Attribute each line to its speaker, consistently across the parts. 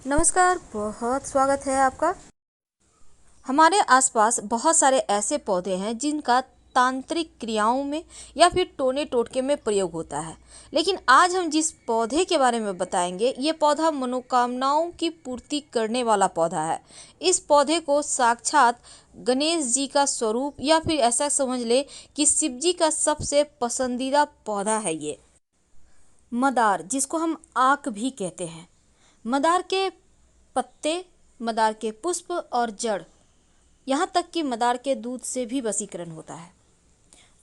Speaker 1: नमस्कार, बहुत स्वागत है आपका। हमारे आसपास बहुत सारे ऐसे पौधे हैं जिनका तांत्रिक क्रियाओं में या फिर टोने टोटके में प्रयोग होता है। लेकिन आज हम जिस पौधे के बारे में बताएंगे, ये पौधा मनोकामनाओं की पूर्ति करने वाला पौधा है। इस पौधे को साक्षात गणेश जी का स्वरूप या फिर ऐसा समझ ले कि शिव जी का सबसे पसंदीदा पौधा है ये मदार, जिसको हम आक भी कहते हैं। मदार के पत्ते, मदार के पुष्प और जड़, यहाँ तक कि मदार के दूध से भी वशीकरण होता है।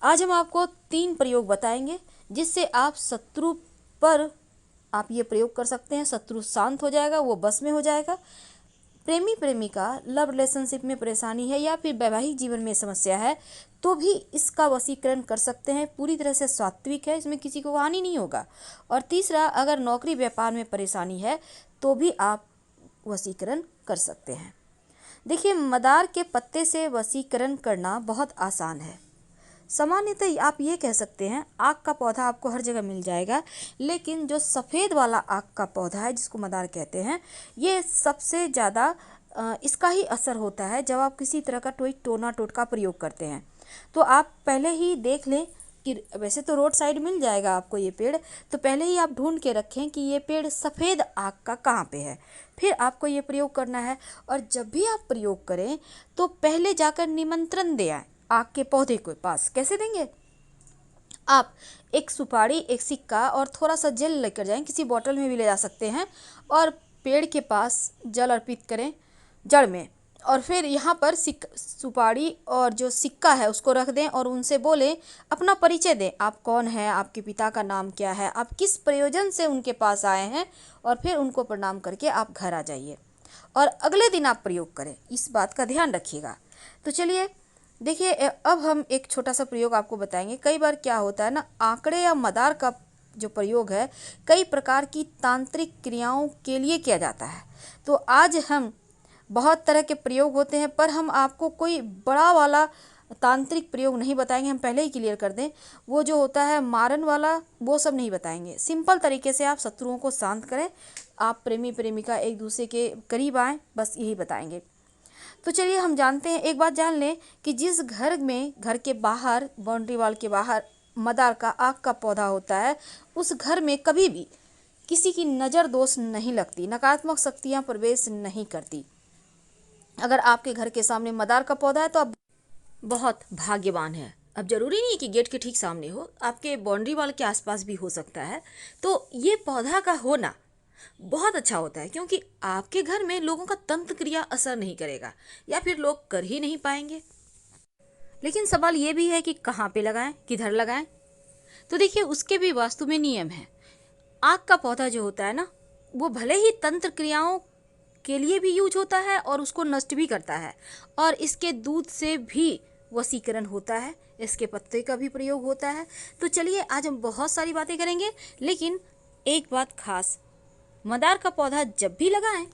Speaker 1: आज हम आपको 3 प्रयोग बताएंगे जिससे आप शत्रु पर आप ये प्रयोग कर सकते हैं। शत्रु शांत हो जाएगा, वो बस में हो जाएगा। प्रेमी प्रेमिका लव रिलेशनशिप में परेशानी है या फिर वैवाहिक जीवन में समस्या है तो भी इसका वशीकरण कर सकते हैं। पूरी तरह से सात्विक है, इसमें किसी को हानि नहीं होगा। और तीसरा, अगर नौकरी व्यापार में परेशानी है तो भी आप वशीकरण कर सकते हैं। देखिए, मदार के पत्ते से वशीकरण करना बहुत आसान है। सामान्यतः आप ये कह सकते हैं आक का पौधा आपको हर जगह मिल जाएगा, लेकिन जो सफ़ेद वाला आक का पौधा है जिसको मदार कहते हैं, ये सबसे ज़्यादा इसका ही असर होता है जब आप किसी तरह का कोई टोना टोटका प्रयोग करते हैं। तो आप पहले ही देख लें कि वैसे तो रोड साइड मिल जाएगा आपको ये पेड़, तो पहले ही आप ढूंढ के रखें कि ये पेड़ सफ़ेद आक का कहाँ पे है, फिर आपको ये प्रयोग करना है। और जब भी आप प्रयोग करें तो पहले जाकर निमंत्रण दे आए आक के पौधे के पास। कैसे देंगे? आप एक सुपारी, एक सिक्का और थोड़ा सा जल लेकर जाएं, किसी बोतल में भी ले जा सकते हैं, और पेड़ के पास जल अर्पित करें जड़ में। और फिर यहाँ पर सुपारी और जो सिक्का है उसको रख दें और उनसे बोलें, अपना परिचय दें, आप कौन हैं, आपके पिता का नाम क्या है, आप किस प्रयोजन से उनके पास आए हैं, और फिर उनको प्रणाम करके आप घर आ जाइए और अगले दिन आप प्रयोग करें। इस बात का ध्यान रखिएगा। तो चलिए देखिए, अब हम एक छोटा सा प्रयोग आपको बताएंगे। कई बार क्या होता है ना, आंकड़े या मदार का जो प्रयोग है कई प्रकार की तांत्रिक क्रियाओं के लिए किया जाता है। तो आज हम बहुत तरह के प्रयोग होते हैं, पर हम आपको कोई बड़ा वाला तांत्रिक प्रयोग नहीं बताएंगे। हम पहले ही क्लियर कर दें, वो जो होता है मारन वाला, वो सब नहीं बताएंगे। सिंपल तरीके से आप शत्रुओं को शांत करें, आप प्रेमी प्रेमिका एक दूसरे के करीब आएँ, बस यही बताएंगे। तो चलिए हम जानते हैं, एक बात जान लें कि जिस घर में, घर के बाहर, बाउंड्री वॉल के बाहर मदार का आक का पौधा होता है, उस घर में कभी भी किसी की नज़र दोष नहीं लगती, नकारात्मक शक्तियाँ प्रवेश नहीं करती। अगर आपके घर के सामने मदार का पौधा है तो आप बहुत भाग्यवान हैं। अब जरूरी नहीं है कि गेट के ठीक सामने हो, आपके बाउंड्री वॉल के आसपास भी हो सकता है। तो ये पौधा का होना बहुत अच्छा होता है, क्योंकि आपके घर में लोगों का तंत्र क्रिया असर नहीं करेगा या फिर लोग कर ही नहीं पाएंगे। लेकिन सवाल ये भी है कि कहाँ पे लगाएं, किधर लगाएं। तो देखिए, उसके भी वास्तु में नियम है। आक का पौधा जो होता है ना, वो भले ही तंत्र क्रियाओं के लिए भी यूज होता है और उसको नष्ट भी करता है, और इसके दूध से भी वशीकरण होता है, इसके पत्ते का भी प्रयोग होता है। तो चलिए, आज हम बहुत सारी बातें करेंगे, लेकिन एक बात खास, मदार का पौधा जब भी लगाएं,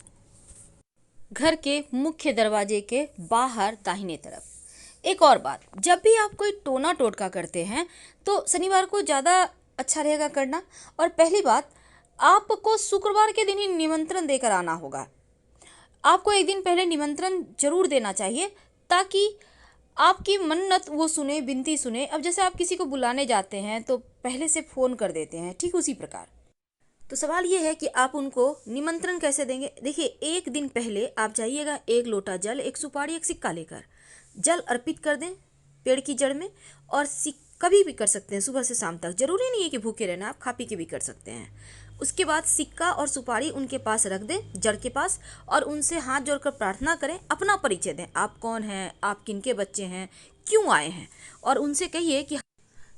Speaker 1: घर के मुख्य दरवाजे के बाहर दाहिने तरफ। एक और बात, जब भी आप कोई टोना टोटका करते हैं तो शनिवार को ज़्यादा अच्छा रहेगा करना। और पहली बात, आपको शुक्रवार के दिन ही निमंत्रण देकर आना होगा। आपको एक दिन पहले निमंत्रण जरूर देना चाहिए, ताकि आपकी मन्नत वो सुने, विनती सुने। अब जैसे आप किसी को बुलाने जाते हैं तो पहले से फ़ोन कर देते हैं, ठीक उसी प्रकार। तो सवाल ये है कि आप उनको निमंत्रण कैसे देंगे। देखिए, एक दिन पहले आप जाइएगा, एक लोटा जल, एक सुपारी, एक सिक्का लेकर जल अर्पित कर दें पेड़ की जड़ में। और कभी भी कर सकते हैं, सुबह से शाम तक, जरूरी नहीं है कि भूखे रहना, आप खा पी के भी कर सकते हैं। उसके बाद सिक्का और सुपारी उनके पास रख दें, जड़ के पास, और उनसे हाथ जोड़कर प्रार्थना करें, अपना परिचय दें, आप कौन हैं, आप किनके बच्चे हैं, क्यों आए हैं, और उनसे कहिए कि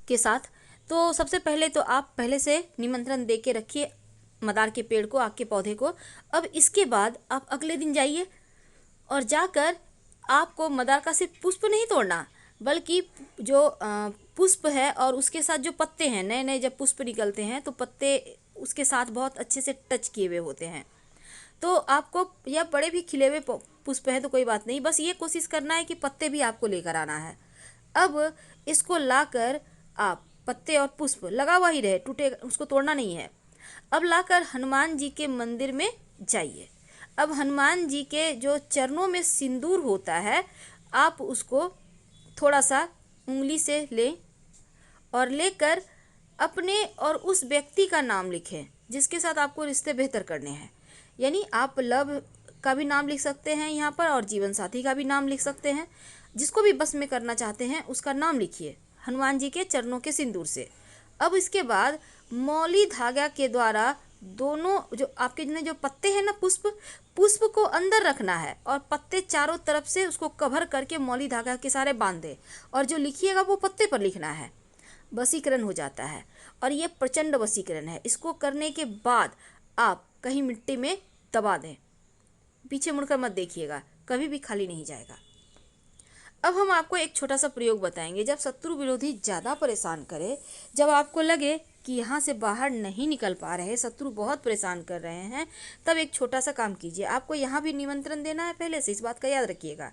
Speaker 1: के साथ। तो सबसे पहले तो आप पहले से निमंत्रण दे के रखिए मदार के पेड़ को, आक के पौधे को। अब इसके बाद आप अगले दिन जाइए और जाकर आपको मदार का सिर्फ पुष्प नहीं तोड़ना, बल्कि जो पुष्प है और उसके साथ जो पत्ते हैं, नए नए जब पुष्प निकलते हैं तो पत्ते उसके साथ बहुत अच्छे से टच किए हुए होते हैं। तो आपको, या बड़े भी खिले हुए पुष्प हैं तो कोई बात नहीं, बस ये कोशिश करना है कि पत्ते भी आपको लेकर आना है। अब इसको लाकर आप, पत्ते और पुष्प लगा हुआ ही रहे, टूटे, उसको तोड़ना नहीं है। अब लाकर हनुमान जी के मंदिर में जाइए। अब हनुमान जी के जो चरणों में सिंदूर होता है, आप उसको थोड़ा सा उंगली से लें और लेकर अपने और उस व्यक्ति का नाम लिखें जिसके साथ आपको रिश्ते बेहतर करने हैं। यानी आप लव का भी नाम लिख सकते हैं यहाँ पर और जीवन साथी का भी नाम लिख सकते हैं। जिसको भी बस में करना चाहते हैं उसका नाम लिखिए हनुमान जी के चरणों के सिंदूर से। अब इसके बाद मौली धागा के द्वारा दोनों जो आपके जो पत्ते हैं ना, पुष्प को अंदर रखना है और पत्ते चारों तरफ से उसको कवर करके मौली धागा के सारे बांध दें और जो लिखिएगा वो पत्ते पर लिखना है। वशीकरण हो जाता है और ये प्रचंड वशीकरण है। इसको करने के बाद आप कहीं मिट्टी में दबा दें, पीछे मुड़कर मत देखिएगा, कभी भी खाली नहीं जाएगा। अब हम आपको एक छोटा सा प्रयोग बताएंगे। जब शत्रु विरोधी ज़्यादा परेशान करे, जब आपको लगे कि यहाँ से बाहर नहीं निकल पा रहे, शत्रु बहुत परेशान कर रहे हैं, तब एक छोटा सा काम कीजिए। आपको यहाँ भी निमंत्रण देना है पहले से, इस बात का याद रखिएगा।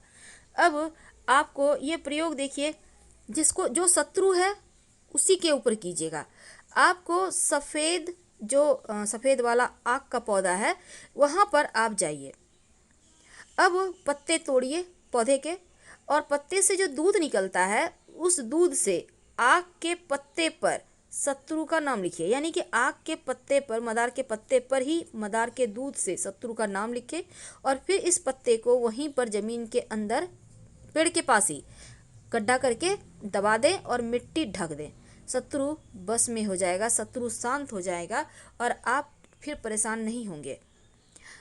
Speaker 1: अब आपको ये प्रयोग देखिए, जिसको जो शत्रु है उसी के ऊपर कीजिएगा। आपको सफ़ेद वाला आक का पौधा है, वहाँ पर आप जाइए। अब पत्ते तोड़िए पौधे के और पत्ते से जो दूध निकलता है उस दूध से आक के पत्ते पर शत्रु का नाम लिखिए। यानी कि आक के पत्ते पर, मदार के पत्ते पर ही मदार के दूध से शत्रु का नाम लिखें और फिर इस पत्ते को वहीं पर ज़मीन के अंदर पेड़ के पास ही गड्ढा करके दबा दें और मिट्टी ढक दें। शत्रु बस में हो जाएगा, शत्रु शांत हो जाएगा और आप फिर परेशान नहीं होंगे।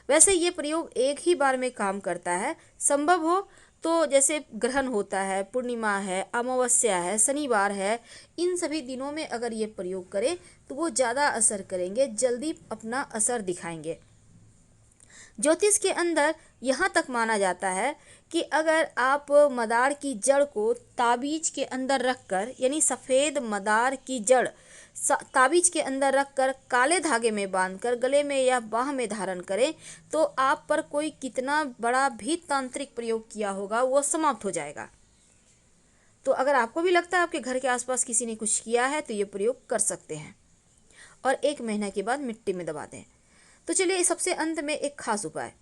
Speaker 1: वैसे ये प्रयोग एक ही बार में काम करता है। संभव हो तो जैसे ग्रहण होता है, पूर्णिमा है, अमावस्या है, शनिवार है, इन सभी दिनों में अगर ये प्रयोग करें तो वो ज़्यादा असर करेंगे, जल्दी अपना असर दिखाएंगे। ज्योतिष के अंदर यहाँ तक माना जाता है कि अगर आप मदार की जड़ को ताबीज के अंदर रखकर, यानी सफ़ेद मदार की जड़ ताबीज के अंदर रखकर काले धागे में बांधकर गले में या बाह में धारण करें तो आप पर कोई कितना बड़ा भी तांत्रिक प्रयोग किया होगा वो समाप्त हो जाएगा। तो अगर आपको भी लगता है आपके घर के आसपास किसी ने कुछ किया है तो ये प्रयोग कर सकते हैं और 1 महीना के बाद मिट्टी में दबा दें। तो चलिए सबसे अंत में एक खास उपाय।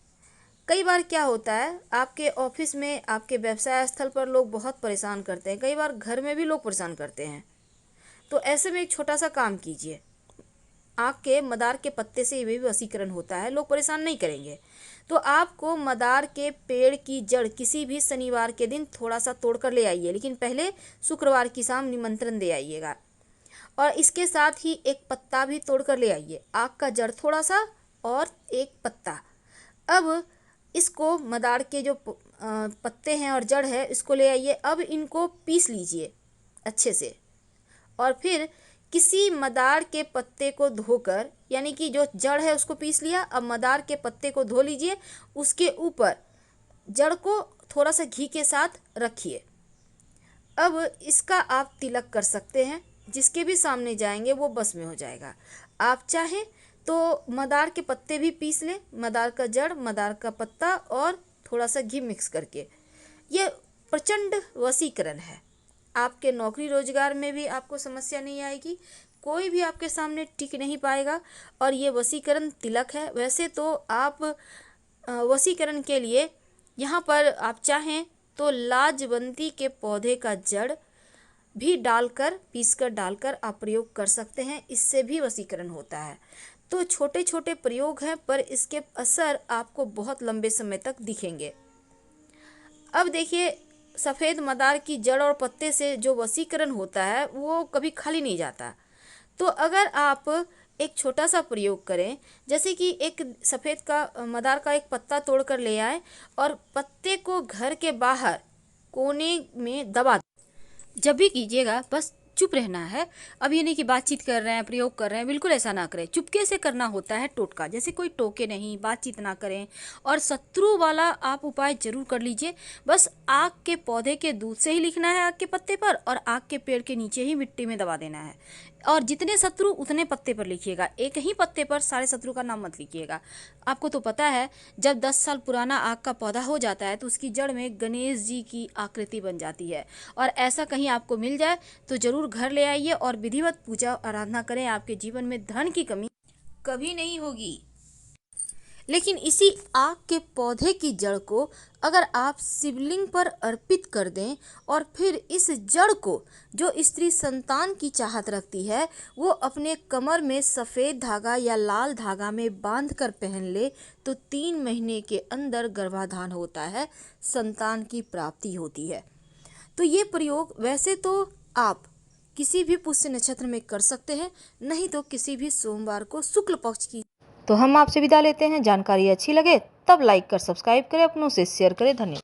Speaker 1: कई बार क्या होता है, आपके ऑफिस में, आपके व्यवसाय स्थल पर लोग बहुत परेशान करते हैं, कई बार घर में भी लोग परेशान करते हैं। तो ऐसे में एक छोटा सा काम कीजिए। आक के मदार के पत्ते से ये भी वशीकरण होता है, लोग परेशान नहीं करेंगे। तो आपको मदार के पेड़ की जड़ किसी भी शनिवार के दिन थोड़ा सा तोड़ कर ले आइए, लेकिन पहले शुक्रवार की शाम निमंत्रण दे आइएगा। और इसके साथ ही एक पत्ता भी तोड़ कर ले आइए, आक का जड़ थोड़ा सा और एक पत्ता। अब इसको मदार के जो पत्ते हैं और जड़ है इसको ले आइए। अब इनको पीस लीजिए अच्छे से और फिर किसी मदार के पत्ते को धोकर, यानी कि जो जड़ है उसको पीस लिया, अब मदार के पत्ते को धो लीजिए, उसके ऊपर जड़ को थोड़ा सा घी के साथ रखिए। अब इसका आप तिलक कर सकते हैं, जिसके भी सामने जाएंगे वो बस में हो जाएगा। आप चाहें तो मदार के पत्ते भी पीस लें, मदार का जड़, मदार का पत्ता और थोड़ा सा घी मिक्स करके। ये प्रचंड वशीकरण है। आपके नौकरी रोजगार में भी आपको समस्या नहीं आएगी, कोई भी आपके सामने टिक नहीं पाएगा और ये वशीकरण तिलक है। वैसे तो आप वशीकरण के लिए यहाँ पर आप चाहें तो लाजवंती के पौधे का जड़ भी डालकर, पीसकर डालकर आप प्रयोग कर सकते हैं, इससे भी वशीकरण होता है। तो छोटे छोटे प्रयोग हैं पर इसके असर आपको बहुत लंबे समय तक दिखेंगे। अब देखिए, सफ़ेद मदार की जड़ और पत्ते से जो वशीकरण होता है वो कभी खाली नहीं जाता। तो अगर आप एक छोटा सा प्रयोग करें, जैसे कि एक सफ़ेद का मदार का एक पत्ता तोड़ कर ले आए और पत्ते को घर के बाहर कोने में दबा दें। जब भी कीजिएगा बस चुप रहना है। अब ये नहीं कि बातचीत कर रहे हैं, प्रयोग कर रहे हैं, बिल्कुल ऐसा ना करें। चुपके से करना होता है टोटका, जैसे कोई टोके नहीं, बातचीत ना करें। और शत्रु वाला आप उपाय जरूर कर लीजिए। बस आक के पौधे के दूध से ही लिखना है आक के पत्ते पर और आक के पेड़ के नीचे ही मिट्टी में दबा देना है। और जितने शत्रु उतने पत्ते पर लिखिएगा, एक ही पत्ते पर सारे शत्रु का नाम मत लिखिएगा। आपको तो पता है जब 10 साल पुराना आक का पौधा हो जाता है तो उसकी जड़ में गणेश जी की आकृति बन जाती है। और ऐसा कहीं आपको मिल जाए तो जरूर घर ले आइए और विधिवत पूजा आराधना करें। आपके जीवन में धन की कमी कभी नहीं होगी। लेकिन इसी आक के पौधे की जड़ को अगर आप शिवलिंग पर अर्पित कर दें और फिर इस जड़ को जो स्त्री संतान की चाहत रखती है वो अपने कमर में सफ़ेद धागा या लाल धागा में बांध कर पहन ले तो 3 महीने के अंदर गर्भाधान होता है, संतान की प्राप्ति होती है। तो ये प्रयोग वैसे तो आप किसी भी पुष्य नक्षत्र में कर सकते हैं, नहीं तो किसी भी सोमवार को शुक्ल पक्ष की। तो हम आपसे विदा लेते हैं। जानकारी अच्छी लगे तब लाइक कर सब्सक्राइब करें, अपनों से शेयर करें। धन्यवाद।